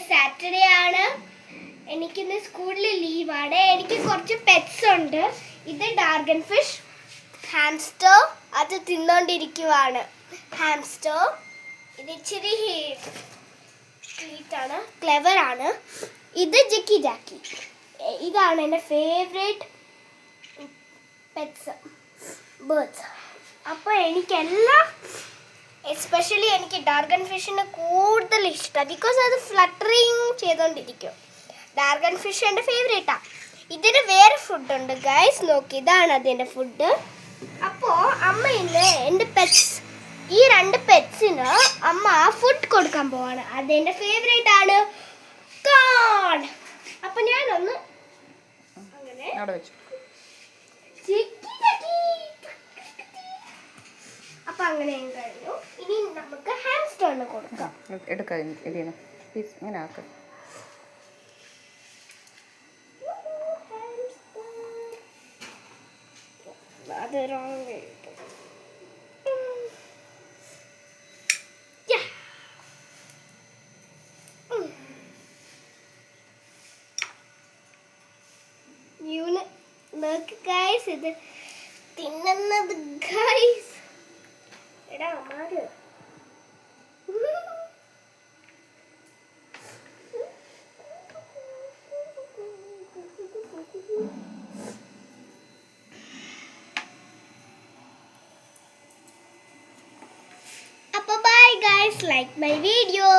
Saturday ആണ്. എനിക്കിന്ന് സ്കൂളിൽ ലീവാണ്. എനിക്ക് കുറച്ച് പെറ്റ്സ് ഉണ്ട്. ഇത് ഡ്രാഗൺ ഫിഷ്, ഹാംസ്റ്റർ, അത് തിന്നോണ്ടിരിക്കുവാണ്. ഹാംസ്റ്റർ ഇത് ഇച്ചിരി സ്വീറ്റാണ്, ക്ലെവർ ആണ്. ഇത് ജിക്കി ജാക്കി. ഇതാണ് എൻ്റെ ഫേവറേറ്റ് പെറ്റ്സ്, ബേർഡ്സ്. അപ്പോൾ എനിക്കെല്ലാം, എസ്പെഷ്യലി എനിക്ക് ഡ്രാഗൺ ഫിഷിന് കൂടുതൽ ഇഷ്ടമാണ്. ബിക്കോസ് അത് ഫ്ലട്ടറിങ് ചെയ്തുകൊണ്ടിരിക്കും. ഡ്രാഗൺ ഫിഷ് എൻ്റെ ഫേവറേറ്റാണ്. ഇതിന് വേറെ ഫുഡുണ്ട് ഗൈസ്, നോക്കി, ഇതാണ് അതിൻ്റെ ഫുഡ്. അപ്പോൾ അമ്മ ഇന്ന് എൻ്റെ പെറ്റ്സ്, ഈ 2 പെറ്റ്സിന് അമ്മ ഫുഡ് കൊടുക്കാൻ പോവാണ്. അതെൻ്റെ ഫേവറേറ്റ് ആണ്, കോൺ. അപ്പം ഞാനൊന്ന് അങ്ങനെ അപ്പം അങ്ങനെ കഴിഞ്ഞു. ഇനി നമുക്ക് ഹാംസ്റ്ററിന് കൊടുക്കാം. എടുക്കാം, ഇങ്ങനെ ആക്കാം. അത് റോങ്. ഗൈസ് ഇത് തിന്നുന്നത് ഗൈസ്. എടാ മാറ്. അപ്പോൾ bye guys, like my video.